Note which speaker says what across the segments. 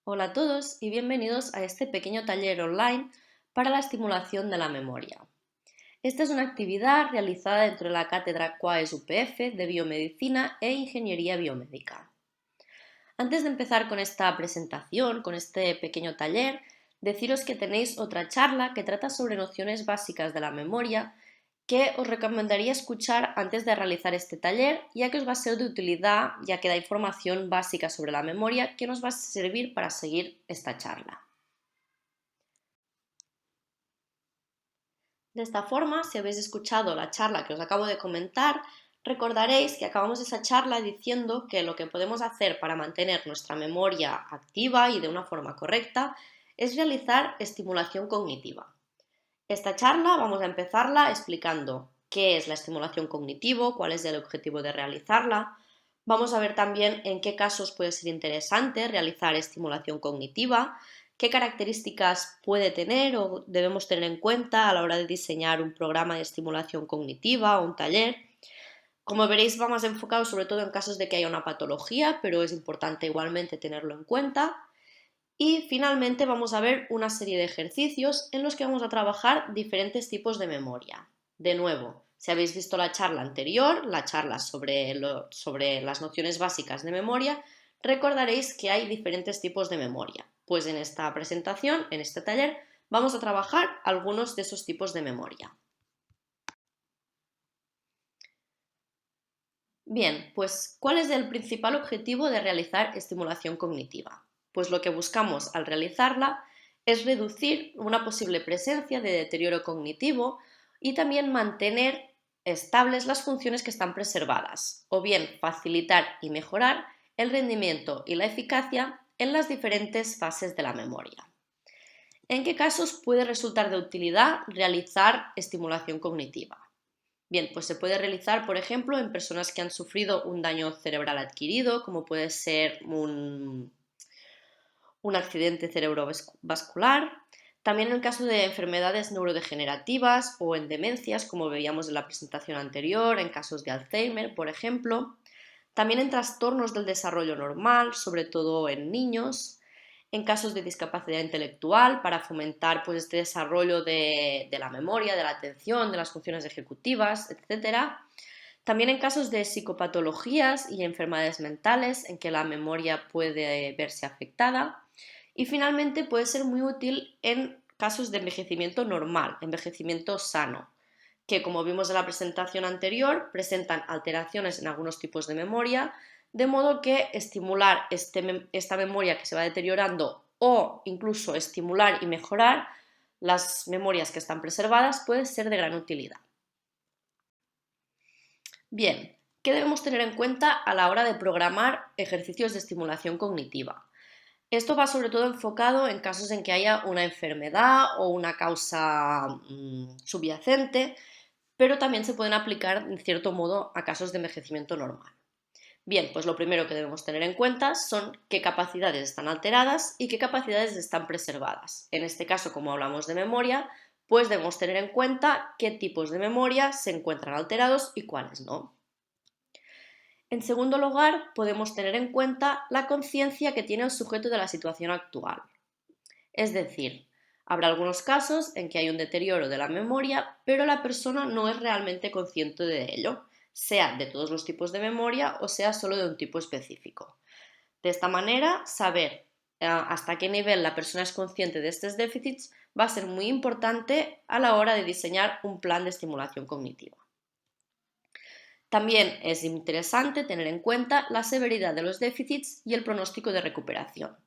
Speaker 1: Hola a todos y bienvenidos a este pequeño taller online para la estimulación de la memoria. Esta es una actividad realizada dentro de la cátedra CUAES UPF de Biomedicina e Ingeniería Biomédica. Antes de empezar con esta presentación, con este pequeño taller, deciros que tenéis otra charla que trata sobre nociones básicas de la memoria que os recomendaría escuchar antes de realizar este taller, ya que os va a ser de utilidad, ya que da información básica sobre la memoria que nos va a servir para seguir esta charla. De esta forma, si habéis escuchado la charla que os acabo de comentar, recordaréis que acabamos esa charla diciendo que lo que podemos hacer para mantener nuestra memoria activa y de una forma correcta es realizar estimulación cognitiva. Esta charla vamos a empezarla explicando qué es la estimulación cognitivo, cuál es el objetivo de realizarla. Vamos a ver también en qué casos puede ser interesante realizar estimulación cognitiva, qué características puede tener o debemos tener en cuenta a la hora de diseñar un programa de estimulación cognitiva o un taller. Como veréis, va más enfocado sobre todo en casos de que haya una patología, pero es importante igualmente tenerlo en cuenta. Y finalmente vamos a ver una serie de ejercicios en los que vamos a trabajar diferentes tipos de memoria. De nuevo, si habéis visto la charla anterior, la charla sobre las nociones básicas de memoria, recordaréis que hay diferentes tipos de memoria. Pues en esta presentación, en este taller, vamos a trabajar algunos de esos tipos de memoria. Bien, pues ¿cuál es el principal objetivo de realizar estimulación cognitiva? Pues lo que buscamos al realizarla es reducir una posible presencia de deterioro cognitivo y también mantener estables las funciones que están preservadas, o bien facilitar y mejorar el rendimiento y la eficacia en las diferentes fases de la memoria. ¿En qué casos puede resultar de utilidad realizar estimulación cognitiva? Bien, pues se puede realizar, por ejemplo, en personas que han sufrido un daño cerebral adquirido, como puede ser un accidente cerebrovascular, también en el caso de enfermedades neurodegenerativas o en demencias, como veíamos en la presentación anterior, en casos de Alzheimer, por ejemplo, también en trastornos del desarrollo normal, sobre todo en niños, en casos de discapacidad intelectual, para fomentar pues, este desarrollo de la memoria, de la atención, de las funciones ejecutivas, etc. También en casos de psicopatologías y enfermedades mentales en que la memoria puede verse afectada. Y finalmente puede ser muy útil en casos de envejecimiento normal, envejecimiento sano, que como vimos en la presentación anterior, presentan alteraciones en algunos tipos de memoria, de modo que estimular esta memoria que se va deteriorando o incluso estimular y mejorar las memorias que están preservadas puede ser de gran utilidad. Bien, ¿qué debemos tener en cuenta a la hora de programar ejercicios de estimulación cognitiva? Esto va sobre todo enfocado en casos en que haya una enfermedad o una causa subyacente, pero también se pueden aplicar en cierto modo a casos de envejecimiento normal. Bien, pues lo primero que debemos tener en cuenta son qué capacidades están alteradas y qué capacidades están preservadas. En este caso, como hablamos de memoria, pues debemos tener en cuenta qué tipos de memoria se encuentran alterados y cuáles no. En segundo lugar, podemos tener en cuenta la conciencia que tiene el sujeto de la situación actual. Es decir, habrá algunos casos en que hay un deterioro de la memoria, pero la persona no es realmente consciente de ello, sea de todos los tipos de memoria o sea solo de un tipo específico. De esta manera, saber hasta qué nivel la persona es consciente de estos déficits va a ser muy importante a la hora de diseñar un plan de estimulación cognitiva. También es interesante tener en cuenta la severidad de los déficits y el pronóstico de recuperación.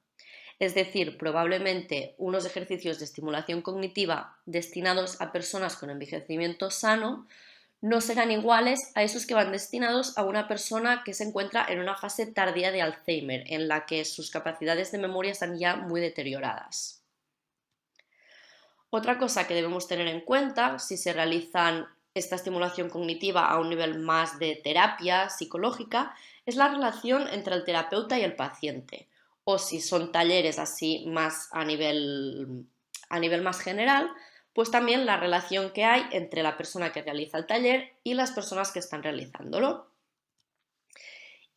Speaker 1: Es decir, probablemente unos ejercicios de estimulación cognitiva destinados a personas con envejecimiento sano no serán iguales a esos que van destinados a una persona que se encuentra en una fase tardía de Alzheimer, en la que sus capacidades de memoria están ya muy deterioradas. Otra cosa que debemos tener en cuenta si se realizan esta estimulación cognitiva a un nivel más de terapia psicológica es la relación entre el terapeuta y el paciente, o si son talleres así más a nivel más general, pues también la relación que hay entre la persona que realiza el taller y las personas que están realizándolo.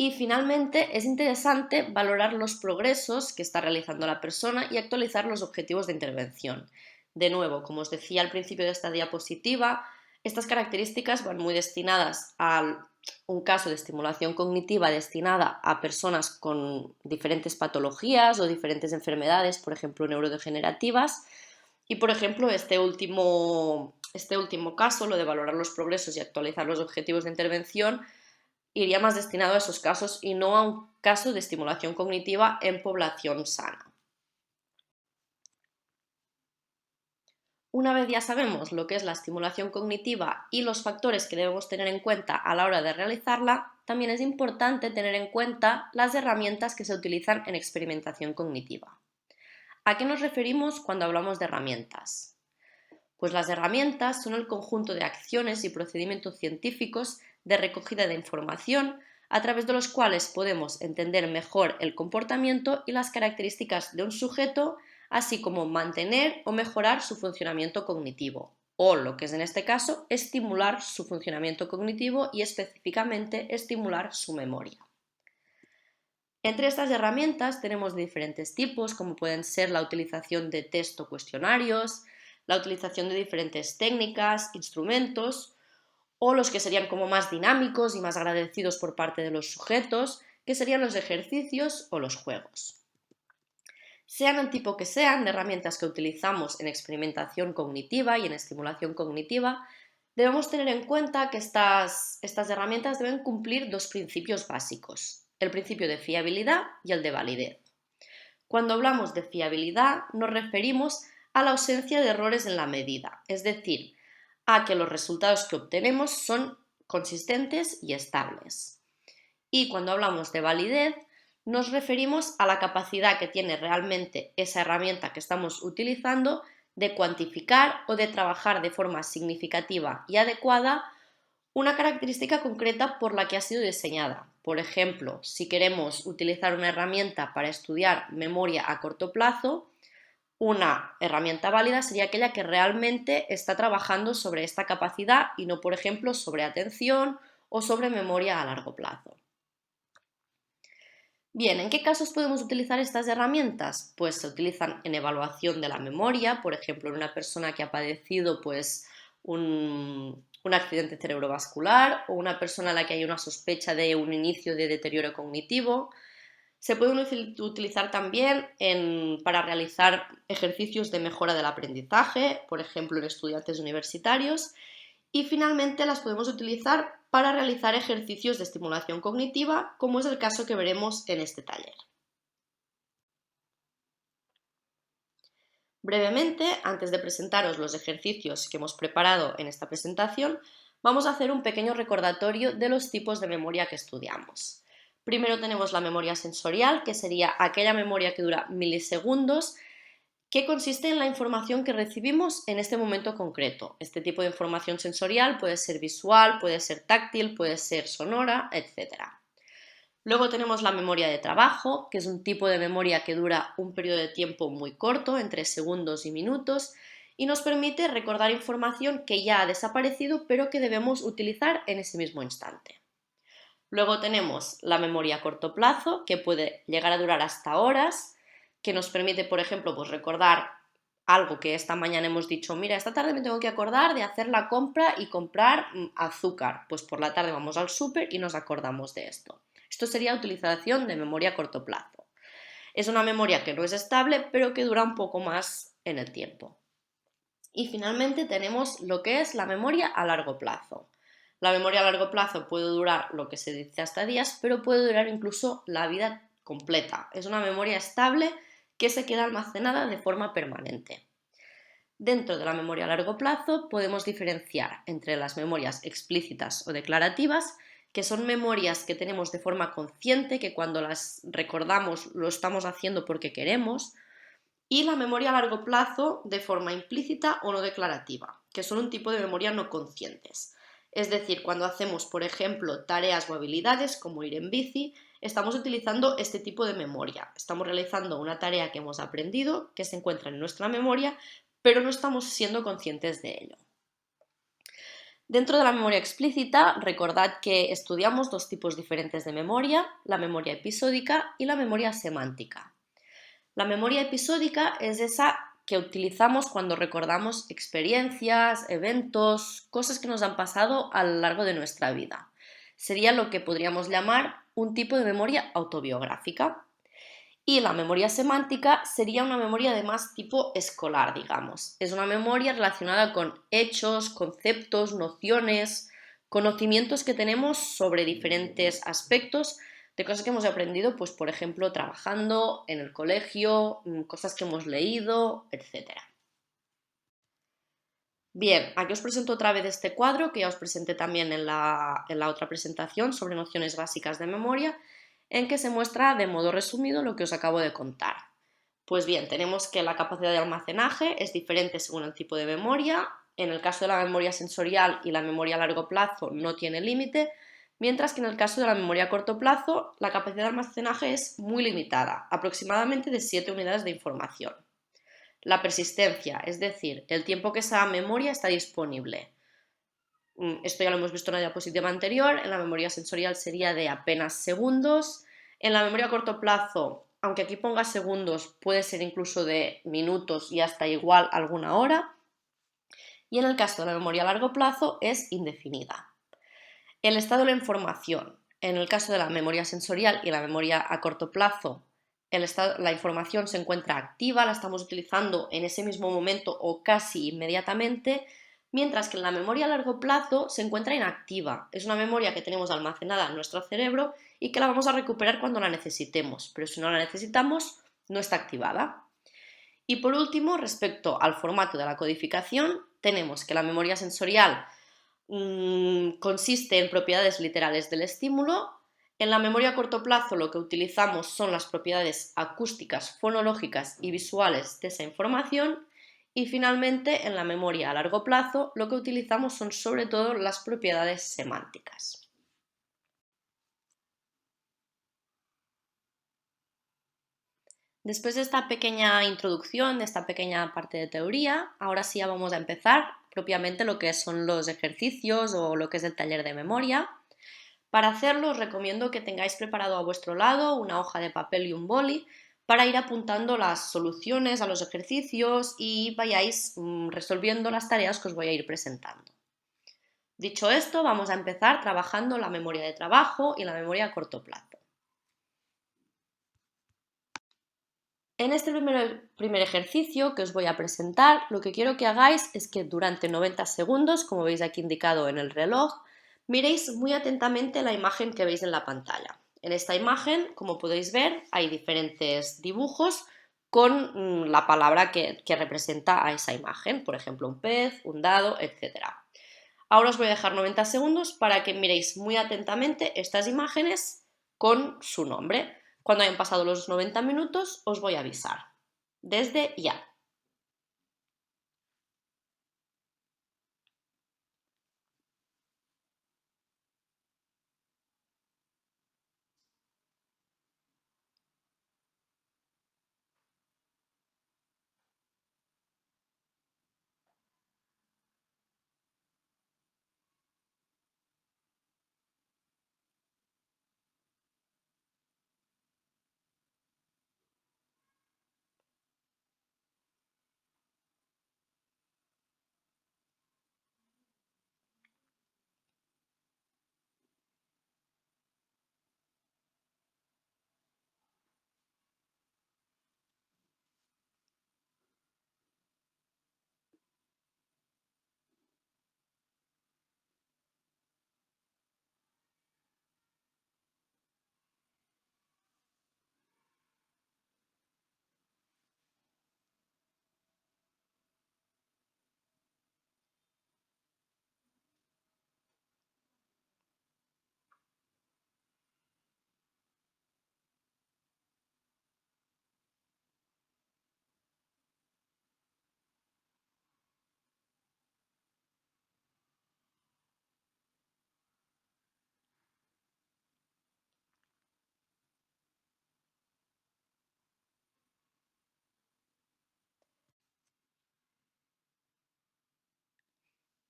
Speaker 1: Y finalmente es interesante valorar los progresos que está realizando la persona y actualizar los objetivos de intervención. De nuevo, como os decía al principio de esta diapositiva, estas características van muy destinadas a un caso de estimulación cognitiva destinada a personas con diferentes patologías o diferentes enfermedades, por ejemplo, neurodegenerativas. Y, por ejemplo, este último caso, lo de valorar los progresos y actualizar los objetivos de intervención, iría más destinado a esos casos y no a un caso de estimulación cognitiva en población sana. Una vez ya sabemos lo que es la estimulación cognitiva y los factores que debemos tener en cuenta a la hora de realizarla, también es importante tener en cuenta las herramientas que se utilizan en experimentación cognitiva. ¿A qué nos referimos cuando hablamos de herramientas? Pues las herramientas son el conjunto de acciones y procedimientos científicos de recogida de información a través de los cuales podemos entender mejor el comportamiento y las características de un sujeto, así como mantener o mejorar su funcionamiento cognitivo, o lo que es en este caso, estimular su funcionamiento cognitivo y específicamente estimular su memoria. Entre estas herramientas tenemos diferentes tipos, como pueden ser la utilización de test o cuestionarios, la utilización de diferentes técnicas, instrumentos, o los que serían como más dinámicos y más agradecidos por parte de los sujetos, que serían los ejercicios o los juegos. Sean el tipo que sean de herramientas que utilizamos en experimentación cognitiva y en estimulación cognitiva, debemos tener en cuenta que estas herramientas deben cumplir dos principios básicos, el principio de fiabilidad y el de validez. Cuando hablamos de fiabilidad nos referimos a la ausencia de errores en la medida, es decir, a que los resultados que obtenemos son consistentes y estables. Y cuando hablamos de validez, nos referimos a la capacidad que tiene realmente esa herramienta que estamos utilizando de cuantificar o de trabajar de forma significativa y adecuada una característica concreta por la que ha sido diseñada. Por ejemplo, si queremos utilizar una herramienta para estudiar memoria a corto plazo, una herramienta válida sería aquella que realmente está trabajando sobre esta capacidad y no, por ejemplo, sobre atención o sobre memoria a largo plazo. Bien, ¿en qué casos podemos utilizar estas herramientas? Pues se utilizan en evaluación de la memoria, por ejemplo, en una persona que ha padecido un accidente cerebrovascular o una persona a la que hay una sospecha de un inicio de deterioro cognitivo. Se pueden utilizar también para realizar ejercicios de mejora del aprendizaje, por ejemplo, en estudiantes universitarios. Y finalmente las podemos utilizar para realizar ejercicios de estimulación cognitiva, como es el caso que veremos en este taller. Brevemente, antes de presentaros los ejercicios que hemos preparado en esta presentación, vamos a hacer un pequeño recordatorio de los tipos de memoria que estudiamos. Primero tenemos la memoria sensorial, que sería aquella memoria que dura milisegundos, que consiste en la información que recibimos en este momento concreto. Este tipo de información sensorial puede ser visual, puede ser táctil, puede ser sonora, etc. Luego tenemos la memoria de trabajo, que es un tipo de memoria que dura un periodo de tiempo muy corto, entre segundos y minutos, y nos permite recordar información que ya ha desaparecido pero que debemos utilizar en ese mismo instante. Luego tenemos la memoria a corto plazo, que puede llegar a durar hasta horas, que nos permite, por ejemplo, pues recordar algo que esta mañana hemos dicho, mira, esta tarde me tengo que acordar de hacer la compra y comprar azúcar. Pues por la tarde vamos al súper y nos acordamos de esto. Esto sería utilización de memoria a corto plazo. Es una memoria que no es estable, pero que dura un poco más en el tiempo. Y finalmente tenemos lo que es la memoria a largo plazo. La memoria a largo plazo puede durar lo que se dice hasta días, pero puede durar incluso la vida completa. Es una memoria estable que se queda almacenada de forma permanente. Dentro de la memoria a largo plazo podemos diferenciar entre las memorias explícitas o declarativas, que son memorias que tenemos de forma consciente, que cuando las recordamos lo estamos haciendo porque queremos, y la memoria a largo plazo de forma implícita o no declarativa, que son un tipo de memoria no conscientes. Es decir, cuando hacemos, por ejemplo, tareas o habilidades como ir en bici, estamos utilizando este tipo de memoria. Estamos realizando una tarea que hemos aprendido, que se encuentra en nuestra memoria, pero no estamos siendo conscientes de ello. Dentro de la memoria explícita, recordad que estudiamos dos tipos diferentes de memoria, la memoria episódica y la memoria semántica. La memoria episódica es esa que utilizamos cuando recordamos experiencias, eventos, cosas que nos han pasado a lo largo de nuestra vida. Sería lo que podríamos llamar un tipo de memoria autobiográfica. Y la memoria semántica sería una memoria de más tipo escolar, digamos. Es una memoria relacionada con hechos, conceptos, nociones, conocimientos que tenemos sobre diferentes aspectos de cosas que hemos aprendido, pues por ejemplo, trabajando en el colegio, cosas que hemos leído, etcétera. Bien, aquí os presento otra vez este cuadro que ya os presenté también en la otra presentación sobre nociones básicas de memoria, en que se muestra de modo resumido lo que os acabo de contar. Pues bien, tenemos que la capacidad de almacenaje es diferente según el tipo de memoria. En el caso de la memoria sensorial y la memoria a largo plazo no tiene límite, mientras que en el caso de la memoria a corto plazo la capacidad de almacenaje es muy limitada, aproximadamente de 7 unidades de información. La persistencia, es decir, el tiempo que esa memoria está disponible. Esto ya lo hemos visto en la diapositiva anterior, en la memoria sensorial sería de apenas segundos, en la memoria a corto plazo, aunque aquí ponga segundos, puede ser incluso de minutos y hasta igual alguna hora, y en el caso de la memoria a largo plazo es indefinida. El estado de la información, en el caso de la memoria sensorial y la memoria a corto plazo, la información se encuentra activa, la estamos utilizando en ese mismo momento o casi inmediatamente, mientras que en la memoria a largo plazo se encuentra inactiva. Es una memoria que tenemos almacenada en nuestro cerebro y que la vamos a recuperar cuando la necesitemos, pero si no la necesitamos, no está activada. Y por último, respecto al formato de la codificación, tenemos que la memoria sensorial consiste en propiedades literales del estímulo. En la memoria a corto plazo lo que utilizamos son las propiedades acústicas, fonológicas y visuales de esa información. Y finalmente, en la memoria a largo plazo lo que utilizamos son sobre todo las propiedades semánticas. Después de esta pequeña introducción, de esta pequeña parte de teoría, ahora sí ya vamos a empezar propiamente lo que son los ejercicios o lo que es el taller de memoria. Para hacerlo os recomiendo que tengáis preparado a vuestro lado una hoja de papel y un boli para ir apuntando las soluciones a los ejercicios y vayáis resolviendo las tareas que os voy a ir presentando. Dicho esto, vamos a empezar trabajando la memoria de trabajo y la memoria a corto plazo. En este primer ejercicio que os voy a presentar, lo que quiero que hagáis es que durante 90 segundos, como veis aquí indicado en el reloj, miréis muy atentamente la imagen que veis en la pantalla. En esta imagen, como podéis ver, hay diferentes dibujos con la palabra que representa a esa imagen, por ejemplo, un pez, un dado, etc. Ahora os voy a dejar 90 segundos para que miréis muy atentamente estas imágenes con su nombre. Cuando hayan pasado los 90 minutos os voy a avisar. Desde ya.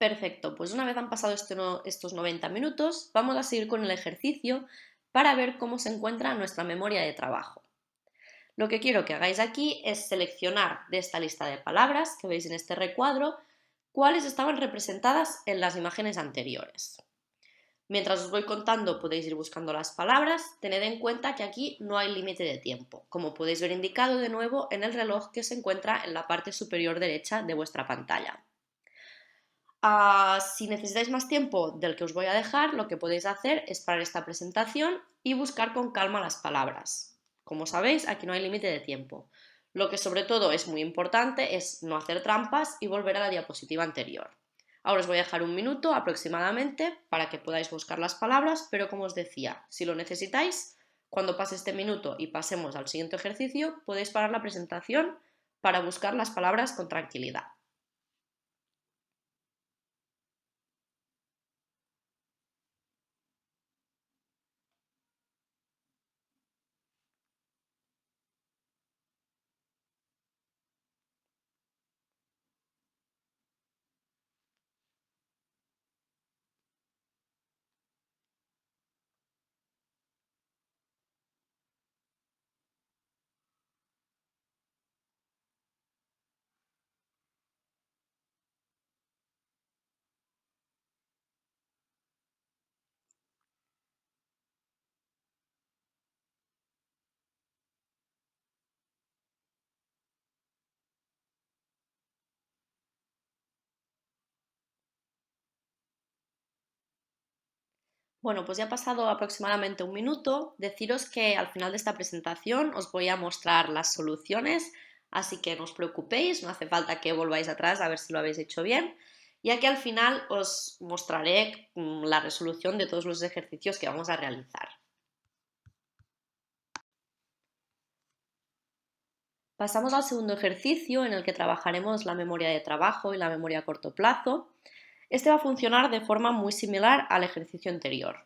Speaker 1: Perfecto, pues una vez han pasado estos 90 minutos, vamos a seguir con el ejercicio para ver cómo se encuentra nuestra memoria de trabajo. Lo que quiero que hagáis aquí es seleccionar de esta lista de palabras que veis en este recuadro cuáles estaban representadas en las imágenes anteriores. Mientras os voy contando podéis ir buscando las palabras, tened en cuenta que aquí no hay límite de tiempo, como podéis ver indicado de nuevo en el reloj que se encuentra en la parte superior derecha de vuestra pantalla. Si necesitáis más tiempo del que os voy a dejar, lo que podéis hacer es parar esta presentación y buscar con calma las palabras. Como sabéis, aquí no hay límite de tiempo. Lo que sobre todo es muy importante es no hacer trampas y volver a la diapositiva anterior. Ahora os voy a dejar un minuto aproximadamente para que podáis buscar las palabras, pero como os decía, si lo necesitáis, cuando pase este minuto y pasemos al siguiente ejercicio, podéis parar la presentación para buscar las palabras con tranquilidad. Bueno, pues ya ha pasado aproximadamente un minuto. Deciros que al final de esta presentación os voy a mostrar las soluciones, así que no os preocupéis, no hace falta que volváis atrás a ver si lo habéis hecho bien, ya que al final os mostraré la resolución de todos los ejercicios que vamos a realizar. Pasamos al segundo ejercicio en el que trabajaremos la memoria de trabajo y la memoria a corto plazo. Este va a funcionar de forma muy similar al ejercicio anterior.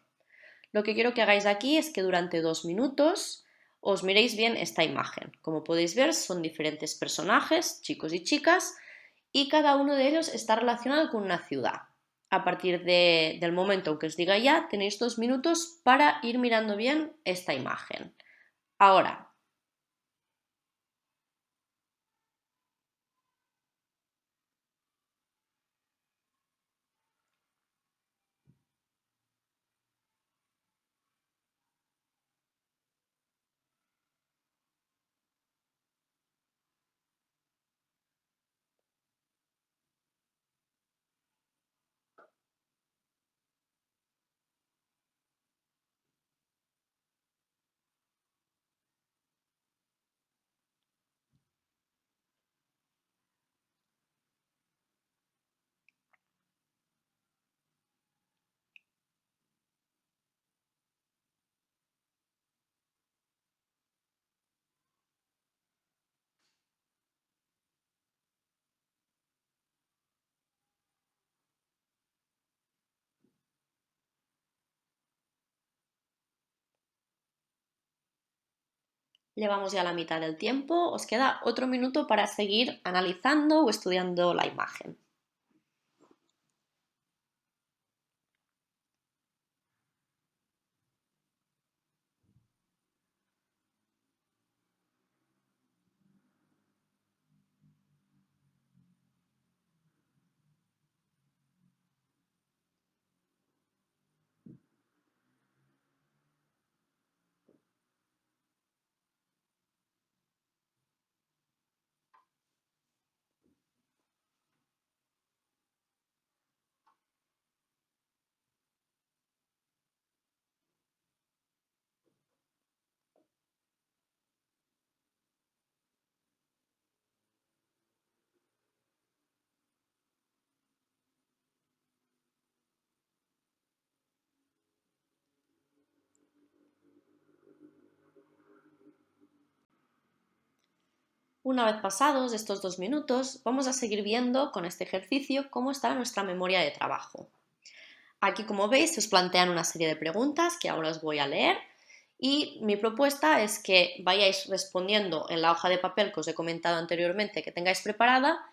Speaker 1: Lo que quiero que hagáis aquí es que durante 2 minutos os miréis bien esta imagen. Como podéis ver, son diferentes personajes, chicos y chicas, y cada uno de ellos está relacionado con una ciudad. A partir del momento en que os diga ya, tenéis 2 minutos para ir mirando bien esta imagen. Ahora, llevamos ya la mitad del tiempo, os queda otro minuto para seguir analizando o estudiando la imagen. Una vez pasados estos 2 minutos, vamos a seguir viendo con este ejercicio cómo está nuestra memoria de trabajo. Aquí, como veis, se os plantean una serie de preguntas que ahora os voy a leer y mi propuesta es que vayáis respondiendo en la hoja de papel que os he comentado anteriormente que tengáis preparada,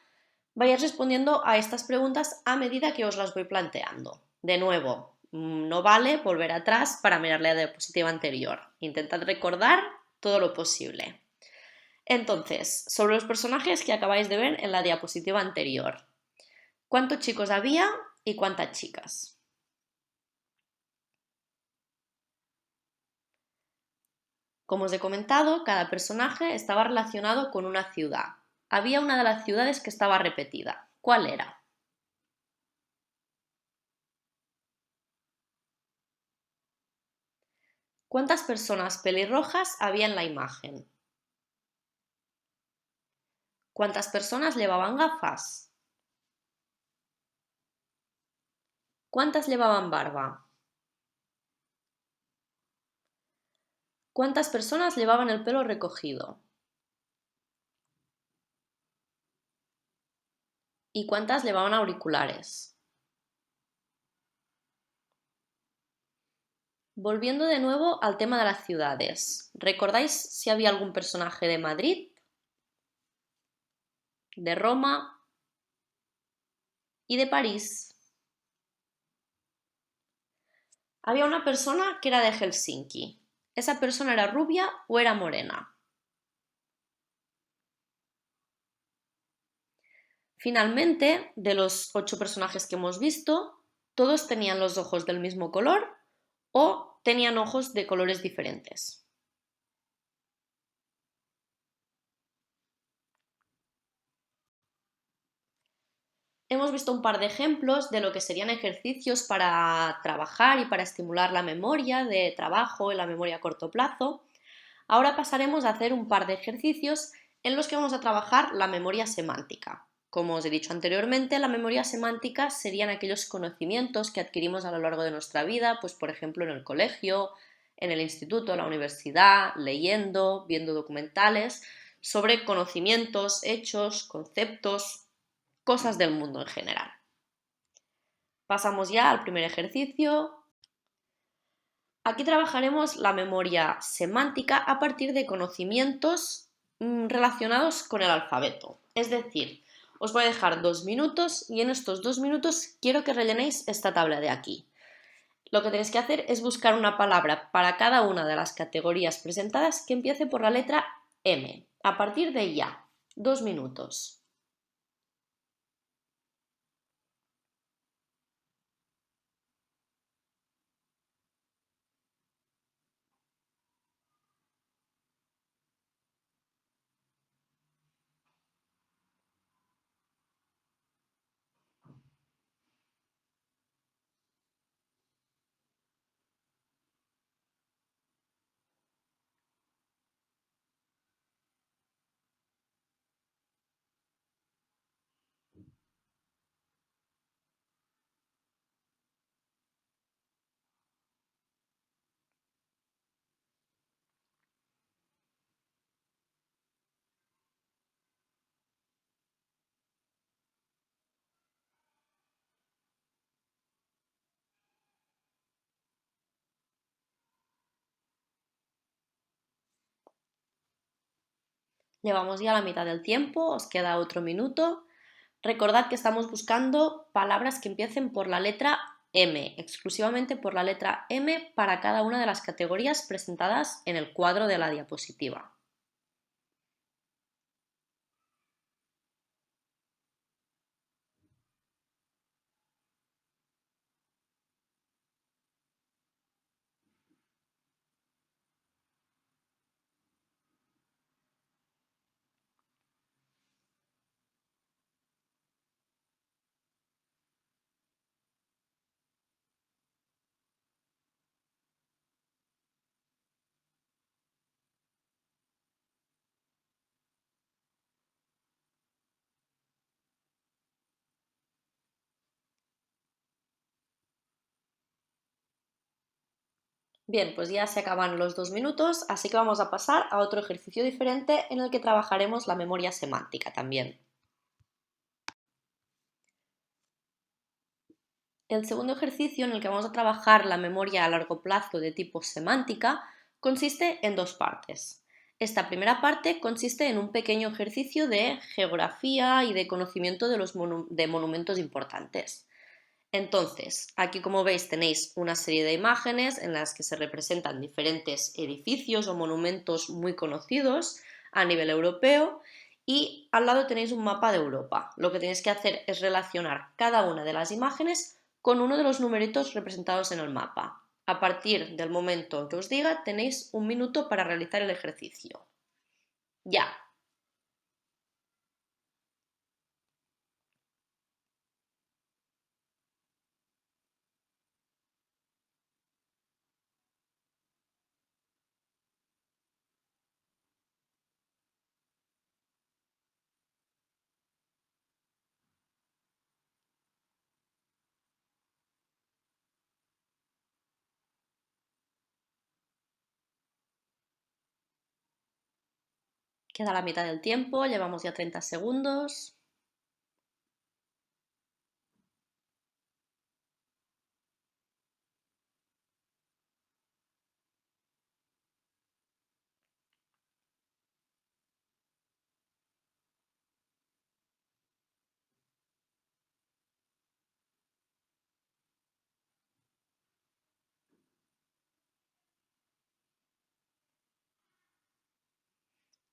Speaker 1: vayáis respondiendo a estas preguntas a medida que os las voy planteando. De nuevo, no vale volver atrás para mirar la diapositiva anterior. Intentad recordar todo lo posible. Entonces, sobre los personajes que acabáis de ver en la diapositiva anterior. ¿Cuántos chicos había y cuántas chicas? Como os he comentado, cada personaje estaba relacionado con una ciudad. Había una de las ciudades que estaba repetida. ¿Cuál era? ¿Cuántas personas pelirrojas había en la imagen? ¿Cuántas personas llevaban gafas? ¿Cuántas llevaban barba? ¿Cuántas personas llevaban el pelo recogido? ¿Y cuántas llevaban auriculares? Volviendo de nuevo al tema de las ciudades, ¿recordáis si había algún personaje de Madrid, de Roma y de París? Había una persona que era de Helsinki. ¿Esa persona era rubia o era morena? Finalmente, de los 8 personajes que hemos visto, ¿todos tenían los ojos del mismo color o tenían ojos de colores diferentes? Hemos visto un par de ejemplos de lo que serían ejercicios para trabajar y para estimular la memoria de trabajo y la memoria a corto plazo. Ahora pasaremos a hacer un par de ejercicios en los que vamos a trabajar la memoria semántica. Como os he dicho anteriormente, la memoria semántica serían aquellos conocimientos que adquirimos a lo largo de nuestra vida, pues por ejemplo en el colegio, en el instituto, en la universidad, leyendo, viendo documentales, sobre conocimientos, hechos, conceptos, cosas del mundo en general. Pasamos ya al primer ejercicio. Aquí trabajaremos la memoria semántica a partir de conocimientos relacionados con el alfabeto. Es decir, os voy a dejar 2 minutos y en estos 2 minutos quiero que rellenéis esta tabla de aquí. Lo que tenéis que hacer es buscar una palabra para cada una de las categorías presentadas que empiece por la letra M. A partir de ya, 2 minutos. Llevamos ya la mitad del tiempo, os queda otro minuto. Recordad que estamos buscando palabras que empiecen por la letra M, exclusivamente por la letra M para cada una de las categorías presentadas en el cuadro de la diapositiva. Bien, pues ya se acaban los 2 minutos, así que vamos a pasar a otro ejercicio diferente en el que trabajaremos la memoria semántica también. El segundo ejercicio en el que vamos a trabajar la memoria a largo plazo de tipo semántica consiste en 2 partes. Esta primera parte consiste en un pequeño ejercicio de geografía y de conocimiento de los monumentos importantes. Entonces, aquí como veis tenéis una serie de imágenes en las que se representan diferentes edificios o monumentos muy conocidos a nivel europeo y al lado tenéis un mapa de Europa. Lo que tenéis que hacer es relacionar cada una de las imágenes con uno de los numeritos representados en el mapa. A partir del momento en que os diga, tenéis 1 minuto para realizar el ejercicio. Ya. Queda la mitad del tiempo, llevamos ya 30 segundos.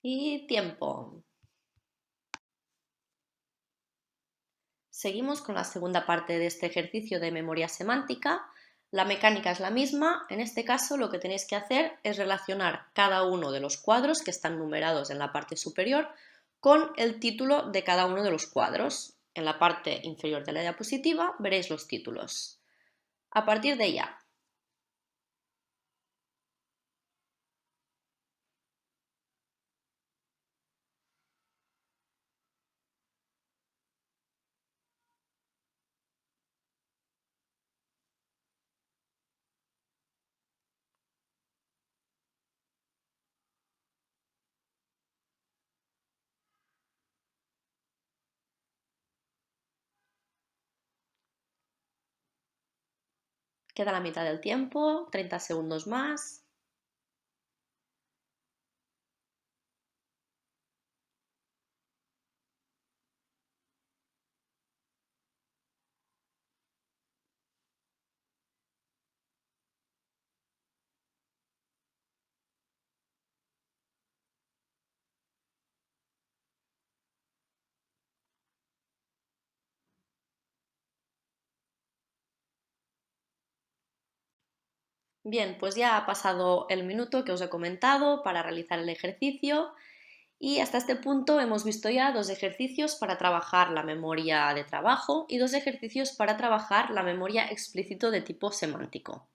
Speaker 1: Y tiempo. Seguimos con la segunda parte de este ejercicio de memoria semántica. La mecánica es la misma, en este caso lo que tenéis que hacer es relacionar cada uno de los cuadros que están numerados en la parte superior con el título de cada uno de los cuadros. En la parte inferior de la diapositiva veréis los títulos. A partir de ya. Queda la mitad del tiempo, 30 segundos más. Bien, pues ya ha pasado el minuto que os he comentado para realizar el ejercicio y hasta este punto hemos visto ya 2 ejercicios para trabajar la memoria de trabajo y 2 ejercicios para trabajar la memoria explícito de tipo semántico.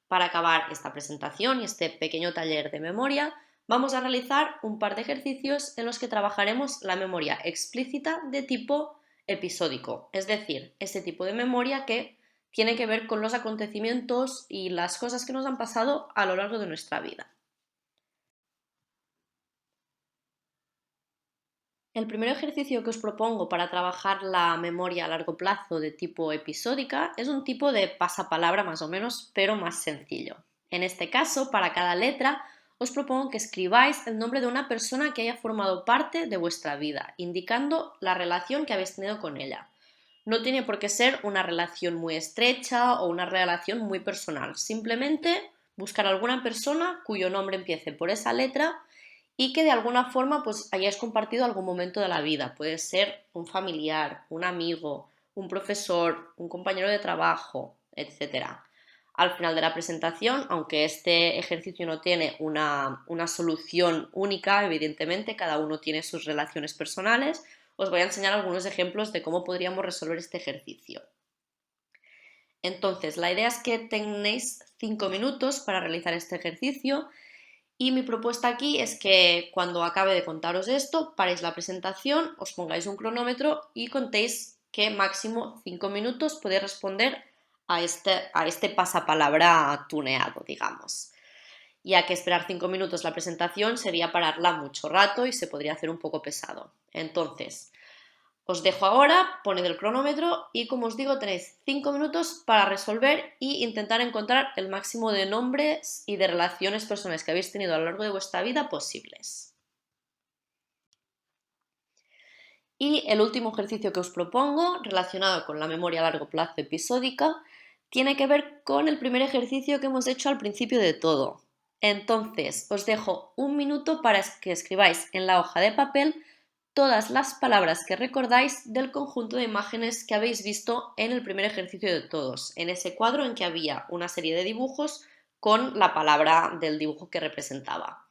Speaker 1: Para acabar esta presentación y este pequeño taller de memoria, vamos a realizar un par de ejercicios en los que trabajaremos la memoria explícita de tipo episódico, es decir, ese tipo de memoria que tiene que ver con los acontecimientos y las cosas que nos han pasado a lo largo de nuestra vida. El primer ejercicio que os propongo para trabajar la memoria a largo plazo de tipo episódica es un tipo de pasapalabra más o menos, pero más sencillo. En este caso, para cada letra, os propongo que escribáis el nombre de una persona que haya formado parte de vuestra vida, indicando la relación que habéis tenido con ella. No tiene por qué ser una relación muy estrecha o una relación muy personal, simplemente buscar alguna persona cuyo nombre empiece por esa letra y que de alguna forma pues hayáis compartido algún momento de la vida. Puede ser un familiar, un amigo, un profesor, un compañero de trabajo, etcétera. Al final de la presentación, aunque este ejercicio no tiene una solución única, evidentemente cada uno tiene sus relaciones personales, os voy a enseñar algunos ejemplos de cómo podríamos resolver este ejercicio. Entonces, la idea es que tenéis 5 minutos para realizar este ejercicio y mi propuesta aquí es que cuando acabe de contaros esto, paréis la presentación, os pongáis un cronómetro y contéis que máximo 5 minutos podéis responder a este pasapalabra tuneado, digamos. Ya que esperar 5 minutos la presentación sería pararla mucho rato y se podría hacer un poco pesado. Entonces, Os dejo ahora, poned el cronómetro y como os digo tenéis 5 minutos para resolver e intentar encontrar el máximo de nombres y de relaciones personales que habéis tenido a lo largo de vuestra vida posibles. Y el último ejercicio que os propongo, relacionado con la memoria a largo plazo episódica, tiene que ver con el primer ejercicio que hemos hecho al principio de todo. Entonces, os dejo un minuto para que escribáis en la hoja de papel todas las palabras que recordáis del conjunto de imágenes que habéis visto en el primer ejercicio de todos, en ese cuadro en que había una serie de dibujos con la palabra del dibujo que representaba.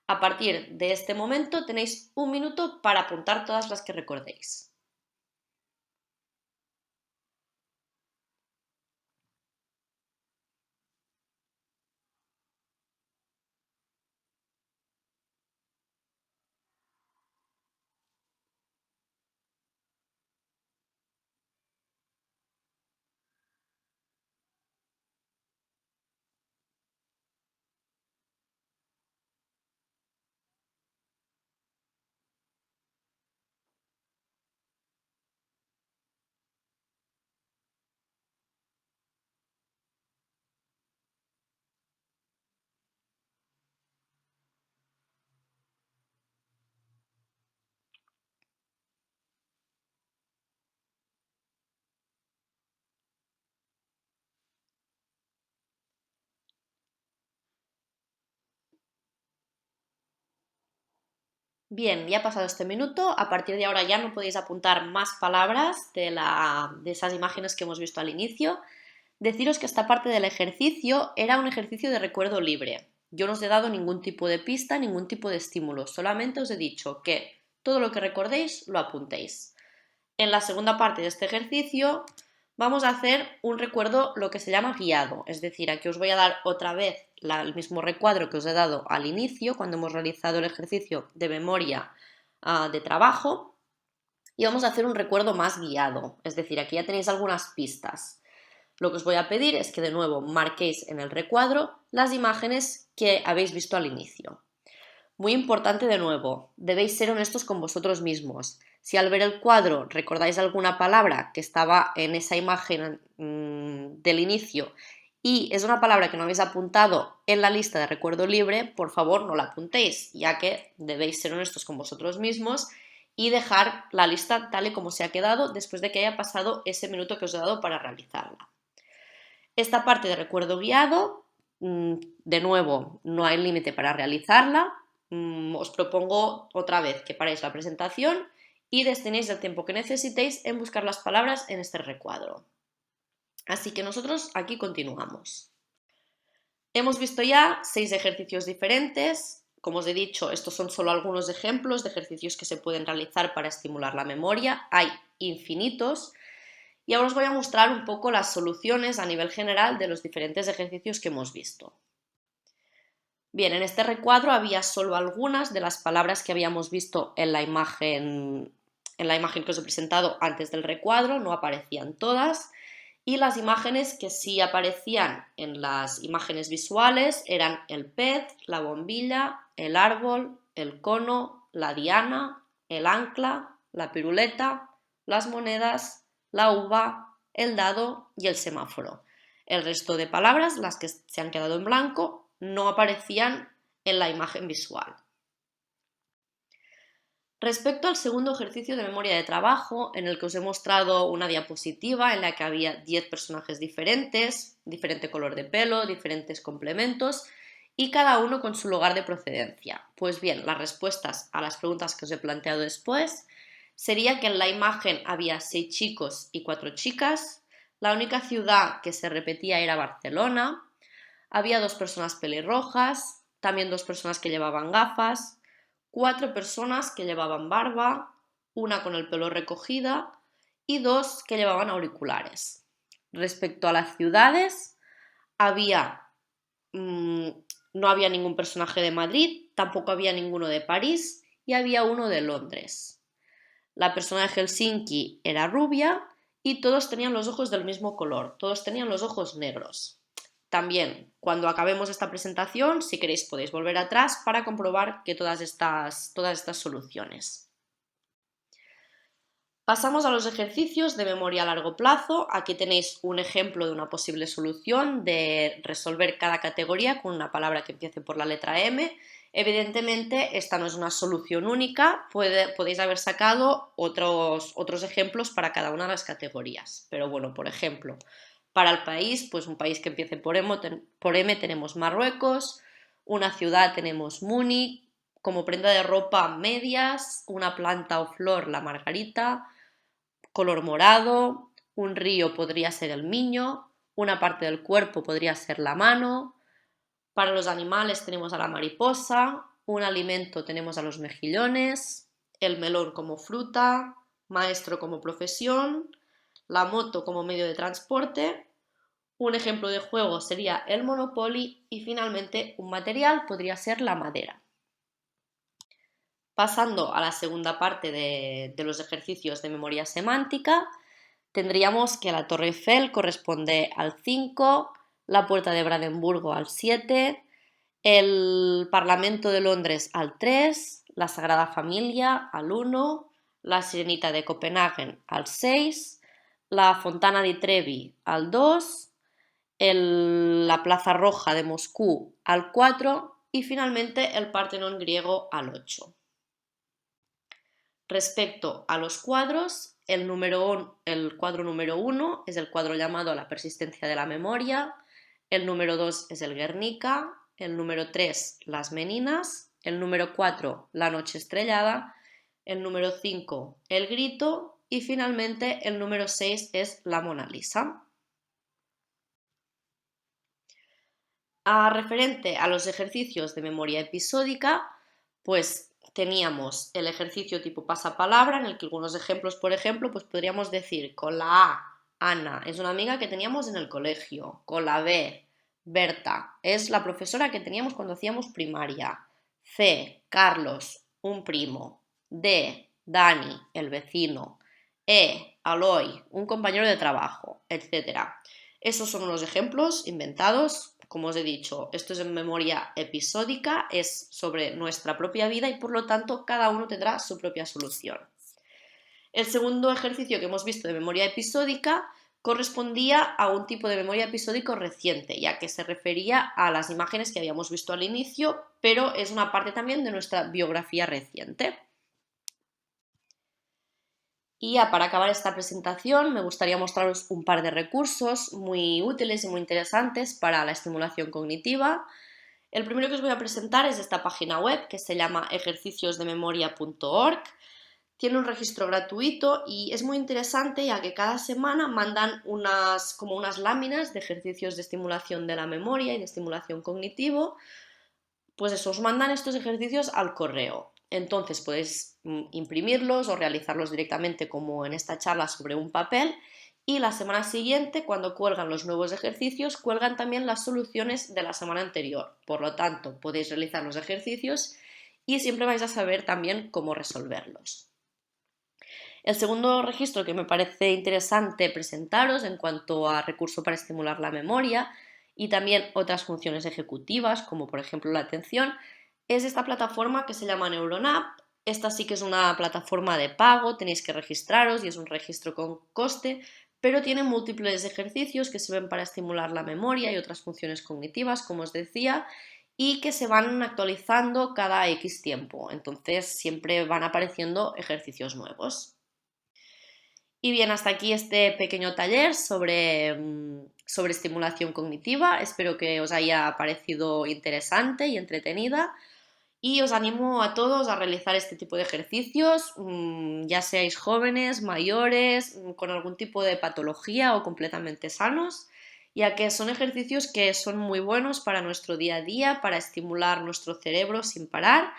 Speaker 1: A partir de este momento tenéis un minuto para apuntar todas las que recordéis. Bien, ya ha pasado este minuto, a partir de ahora ya no podéis apuntar más palabras de esas imágenes que hemos visto al inicio. Deciros que esta parte del ejercicio era un ejercicio de recuerdo libre. Yo no os he dado ningún tipo de pista, ningún tipo de estímulo, solamente os he dicho que todo lo que recordéis lo apuntéis. En la segunda parte de este ejercicio vamos a hacer un recuerdo lo que se llama guiado, es decir, aquí os voy a dar otra vez el mismo recuadro que os he dado al inicio cuando hemos realizado el ejercicio de memoria de trabajo y vamos a hacer un recuerdo más guiado, es decir, aquí ya tenéis algunas pistas. Lo que os voy a pedir es que de nuevo marquéis en el recuadro las imágenes que habéis visto al inicio. Muy importante de nuevo, debéis ser honestos con vosotros mismos. Si al ver el cuadro recordáis alguna palabra que estaba en esa imagen del inicio y es una palabra que no habéis apuntado en la lista de recuerdo libre, por favor no la apuntéis, ya que debéis ser honestos con vosotros mismos y dejar la lista tal y como se ha quedado después de que haya pasado ese minuto que os he dado para realizarla. Esta parte de recuerdo guiado, de nuevo, no hay límite para realizarla. Os propongo otra vez que paréis la presentación y destinéis el tiempo que necesitéis en buscar las palabras en este recuadro. Así que nosotros aquí continuamos. Hemos visto ya 6 ejercicios diferentes. Como os he dicho, estos son solo algunos ejemplos de ejercicios que se pueden realizar para estimular la memoria. Hay infinitos. Y ahora os voy a mostrar un poco las soluciones a nivel general de los diferentes ejercicios que hemos visto. Bien, en este recuadro había solo algunas de las palabras que habíamos visto en la imagen que os he presentado antes del recuadro, no aparecían todas, y las imágenes que sí aparecían en las imágenes visuales eran el pez, la bombilla, el árbol, el cono, la diana, el ancla, la piruleta, las monedas, la uva, el dado y el semáforo. El resto de palabras, las que se han quedado en blanco, no aparecían en la imagen visual. Respecto al segundo ejercicio de memoria de trabajo, en el que os he mostrado una diapositiva en la que había 10 personajes diferentes, diferente color de pelo, diferentes complementos y cada uno con su lugar de procedencia. Pues bien, las respuestas a las preguntas que os he planteado después sería que en la imagen había 6 chicos y 4 chicas, la única ciudad que se repetía era Barcelona, había 2 personas pelirrojas, también 2 personas que llevaban gafas, 4 personas que llevaban barba, una con el pelo recogida y 2 que llevaban auriculares. Respecto a las ciudades, no había ningún personaje de Madrid, tampoco había ninguno de París y había uno de Londres. La persona de Helsinki era rubia y todos tenían los ojos del mismo color, todos tenían los ojos negros. También, cuando acabemos esta presentación, si queréis podéis volver atrás para comprobar que todas estas soluciones. Pasamos a los ejercicios de memoria a largo plazo. Aquí tenéis un ejemplo de una posible solución de resolver cada categoría con una palabra que empiece por la letra M. Evidentemente, esta no es una solución única, podéis haber sacado otros ejemplos para cada una de las categorías. Pero bueno, por ejemplo, para el país, pues un país que empiece por M tenemos Marruecos, una ciudad tenemos Múnich, como prenda de ropa medias, una planta o flor la margarita, color morado, un río podría ser el Miño, una parte del cuerpo podría ser la mano, para los animales tenemos a la mariposa, un alimento tenemos a los mejillones, el melón como fruta, maestro como profesión, la moto como medio de transporte, un ejemplo de juego sería el Monopoly y finalmente un material podría ser la madera. Pasando a la segunda parte de los ejercicios de memoria semántica, tendríamos que la Torre Eiffel corresponde al 5, la Puerta de Brandenburgo al 7, el Parlamento de Londres al 3, la Sagrada Familia al 1, la Sirenita de Copenhague al 6, la Fontana di Trevi al 2, la Plaza Roja de Moscú al 4 y finalmente el Partenón griego al 8. Respecto a los cuadros, el cuadro número 1 es el cuadro llamado La persistencia de la memoria, el número 2 es el Guernica, el número 3 Las Meninas, el número 4 La noche estrellada, el número 5 El grito y finalmente el número 6 es La Mona Lisa. Referente a los ejercicios de memoria episódica, pues teníamos el ejercicio tipo pasapalabra, en el que algunos ejemplos, por ejemplo, pues podríamos decir con la A, Ana, es una amiga que teníamos en el colegio, con la B, Berta, es la profesora que teníamos cuando hacíamos primaria, C, Carlos, un primo, D, Dani, el vecino, E, Aloy, un compañero de trabajo, etc. Esos son unos ejemplos inventados. Como os he dicho, esto es en memoria episódica, es sobre nuestra propia vida y por lo tanto cada uno tendrá su propia solución. El segundo ejercicio que hemos visto de memoria episódica correspondía a un tipo de memoria episódico reciente, ya que se refería a las imágenes que habíamos visto al inicio, pero es una parte también de nuestra biografía reciente. Y ya para acabar esta presentación me gustaría mostraros un par de recursos muy útiles y muy interesantes para la estimulación cognitiva. El primero que os voy a presentar es esta página web que se llama ejerciciosdememoria.org. Tiene un registro gratuito y es muy interesante ya que cada semana mandan como unas láminas de ejercicios de estimulación de la memoria y de estimulación cognitivo. Pues eso, os mandan estos ejercicios al correo. Entonces podéis imprimirlos o realizarlos directamente como en esta charla sobre un papel y la semana siguiente, cuando cuelgan los nuevos ejercicios, cuelgan también las soluciones de la semana anterior. Por lo tanto, podéis realizar los ejercicios y siempre vais a saber también cómo resolverlos. El segundo registro que me parece interesante presentaros en cuanto a recurso para estimular la memoria y también otras funciones ejecutivas, como por ejemplo la atención, es esta plataforma que se llama NeuronApp. Esta sí que es una plataforma de pago, tenéis que registraros y es un registro con coste, pero tiene múltiples ejercicios que sirven para estimular la memoria y otras funciones cognitivas, como os decía, y que se van actualizando cada X tiempo. Entonces siempre van apareciendo ejercicios nuevos. Y bien, hasta aquí este pequeño taller sobre estimulación cognitiva. Espero que os haya parecido interesante y entretenida. Y os animo a todos a realizar este tipo de ejercicios, ya seáis jóvenes, mayores, con algún tipo de patología o completamente sanos, ya que son ejercicios que son muy buenos para nuestro día a día, para estimular nuestro cerebro sin parar,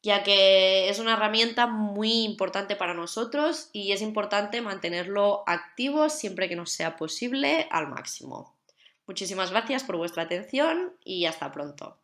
Speaker 1: ya que es una herramienta muy importante para nosotros y es importante mantenerlo activo siempre que nos sea posible al máximo. Muchísimas gracias por vuestra atención y hasta pronto.